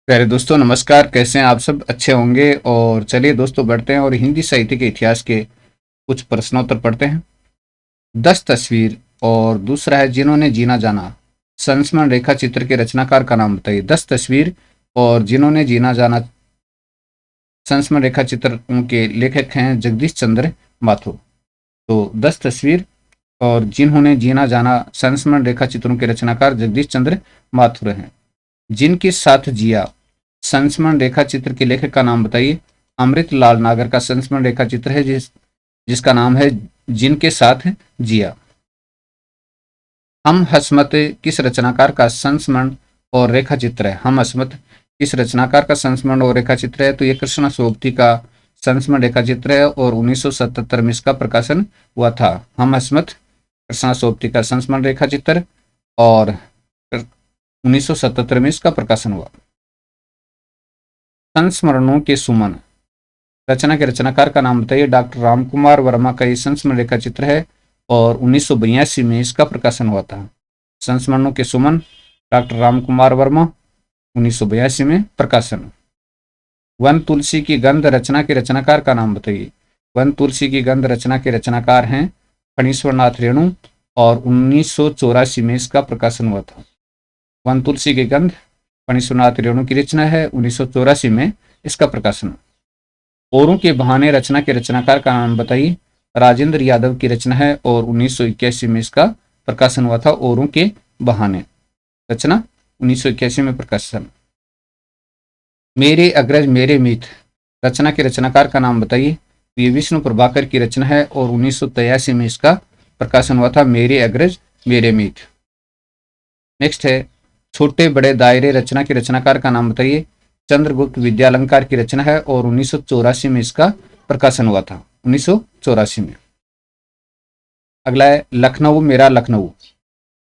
प्यारे दोस्तों नमस्कार। कैसे हैं आप सब? अच्छे होंगे। और चलिए दोस्तों बढ़ते हैं और हिंदी साहित्य के इतिहास के कुछ प्रश्नोत्तर पढ़ते हैं। 10 तस्वीर और दूसरा है जिन्होंने जीना जाना। संस्मरण रेखा चित्र के रचनाकार का नाम बताइए। 10 तस्वीर और जिन्होंने जीना जाना संस्मरण रेखा चित्र के लेखक हैं जगदीश चंद्र माथुर। तो 10 तस्वीर और जिन्होंने जीना जाना संस्मरण रेखा चित्रों के रचनाकार जगदीश चंद्र माथुर हैं। जिनके साथ जिया संस्मरण रेखा चित्र के लेखक का नाम बताइए। अमृतलाल नागर का संस्मरण रेखा चित्र है जिसका नाम है जिनके साथ जिया। हम हसमत किस रचनाकार का संस्मरण और रेखा चित्र है? हम हसमत किस रचनाकार का संस्मरण और रेखा चित्र है? तो ये कृष्णा सोबती का संस्मरण रेखा चित्र है और 1977 में इसका प्रकाशन हुआ था। हम हसमत कृष्णा सोबती का संस्मरण रेखा चित्र और 1977 में इसका प्रकाशन हुआ। संस्मरणों के सुमन रचना के रचनाकार का नाम बताइए। डॉक्टर रामकुमार वर्मा का ये संस्मरण रेखा चित्र है और 1982 में इसका प्रकाशन हुआ था। संस्मरणों के सुमन डॉक्टर रामकुमार वर्मा 1982 में प्रकाशन। वन तुलसी की गंध रचना के रचनाकार का नाम बताइए। वन तुलसी की गंध रचना के रचनाकार हैं फणीश्वर नाथ रेणु और 1984 में इसका प्रकाशन हुआ था। वन तुलसी की गंध फणीश्वर नाथ रेणु की रचना है, 1984 में इसका प्रकाशन। औरों के बहाने रचना के रचनाकार का नाम बताइए। राजेंद्र यादव की रचना है और 1981 में इसका प्रकाशन हुआ था। औरों के बहाने रचना 1981 में प्रकाशन। मेरे अग्रज मेरे मित्र रचना के रचनाकार का नाम बताइए। ये विष्णु प्रभाकर की रचना है और 1983 में इसका प्रकाशन हुआ था। मेरे अग्रज मेरे मित्र। नेक्स्ट है छोटे बड़े दायरे रचना के रचनाकार का नाम बताइए। चंद्रगुप्त विद्यालंकार की रचना है और 1984 में इसका प्रकाशन हुआ था। 1984 में। अगला है लखनऊ मेरा लखनऊ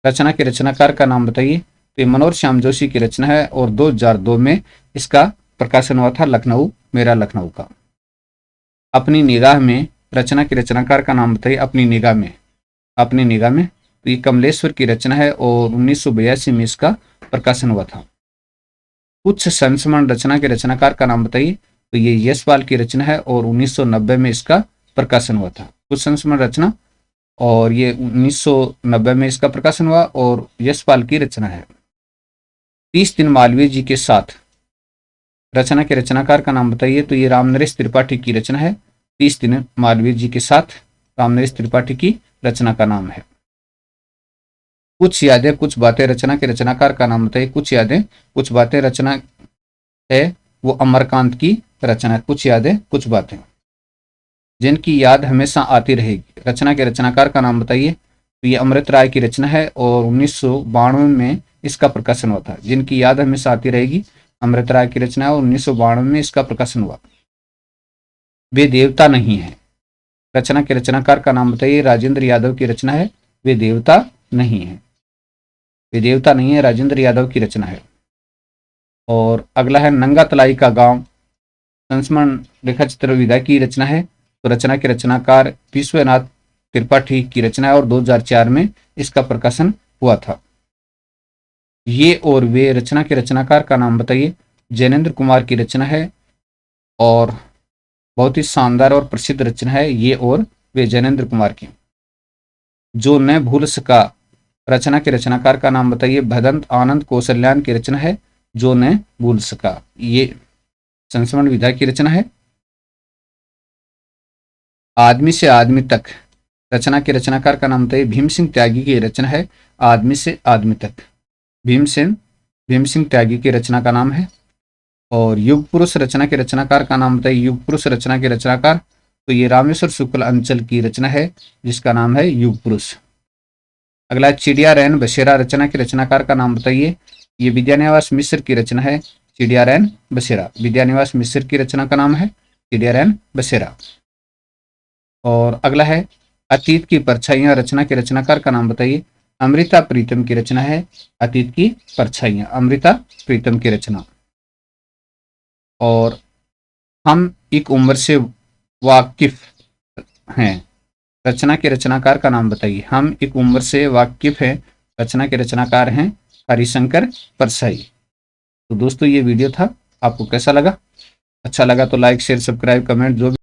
रचना के रचनाकार का नाम बताइए। तो ये मनोहर श्याम जोशी की रचना है और 2002 में इसका प्रकाशन हुआ था। लखनऊ मेरा लखनऊ का। अपनी निगाह में रचना के रचनाकार का नाम बताइए। अपनी निगाह में। अपनी निगाह में तो ये कमलेश्वर की रचना है और 1982 में इसका प्रकाशन हुआ था। कुछ संस्मरण रचना के रचनाकार का नाम बताइए। तो ये यशपाल की रचना है और 1990 में इसका प्रकाशन हुआ था। कुछ संस्मरण रचना और ये 1990 में इसका प्रकाशन हुआ और यशपाल की रचना है। 30 दिन मालवीय जी के साथ रचना के रचनाकार का नाम बताइए। तो ये रामनरेश त्रिपाठी की रचना है। 30 दिन मालवीय जी के साथ रामनरेश त्रिपाठी की रचना का नाम है। कुछ यादें कुछ बातें रचना के रचनाकार का नाम बताइए। कुछ यादें कुछ बातें रचना है वो अमरकांत की रचना है। कुछ यादें कुछ बातें जिनकी याद हमेशा आती रहेगी रचना के रचनाकार का नाम बताइए। तो ये अमृत राय की रचना है और 1992 में इसका प्रकाशन हुआ था। जिनकी याद हमेशा आती रहेगी अमृत राय की रचना है और 1992 में इसका प्रकाशन हुआ। वे देवता नहीं है रचना के रचनाकार का नाम बताइए। राजेंद्र यादव की रचना है। वे देवता नहीं है। वे देवता नहीं है राजेंद्र यादव की रचना है। और अगला है नंगा तलाई का गांव संस्मरण रेखा चित्र विधा की रचना है। तो रचना के रचनाकार विश्वनाथ त्रिपाठी की रचना है और 2004 में इसका प्रकाशन हुआ था। ये और वे रचना के रचनाकार का नाम बताइए। जैनेन्द्र कुमार की रचना है और बहुत ही शानदार और प्रसिद्ध रचना है ये और वे जैनेन्द्र कुमार की। जो न भूल सका रचना के रचनाकार का नाम बताइए। भदंत आनंद कौशल्यान की रचना है। जो न भूल सका ये संस्मरण विधा की रचना है। आदमी से आदमी तक रचना के रचनाकार का नाम बताइए। भीम सिंह त्यागी की रचना है। आदमी से आदमी तक भीम सिंह त्यागी की रचना का नाम है। और युग पुरुष रचना के रचनाकार का नाम बताइए। युग पुरुष रचना के रचनाकार तो ये रामेश्वर शुक्ल अंचल की रचना है जिसका नाम है युग पुरुष। अगला चिड़िया रैन बसेरा रचना के रचनाकार का नाम बताइए। ये विद्यानिवास मिश्र की रचना है। चिड़िया रैन बसेरा विद्यानिवास मिश्र की रचना का नाम है चिड़िया रैन बसेरा। और अगला है अतीत की परछाइयां रचना के रचनाकार का नाम बताइए। अमृता प्रीतम की रचना है। अतीत की परछाइयां अमृता प्रीतम की रचना। और हम एक उम्र से वाकिफ हैं रचना के रचनाकार का नाम बताइए। हम एक उम्र से वाकिफ हैं रचना के रचनाकार हैं हरिशंकर परसाई। तो दोस्तों ये वीडियो था, आपको कैसा लगा? अच्छा लगा तो लाइक शेयर सब्सक्राइब कमेंट जो भी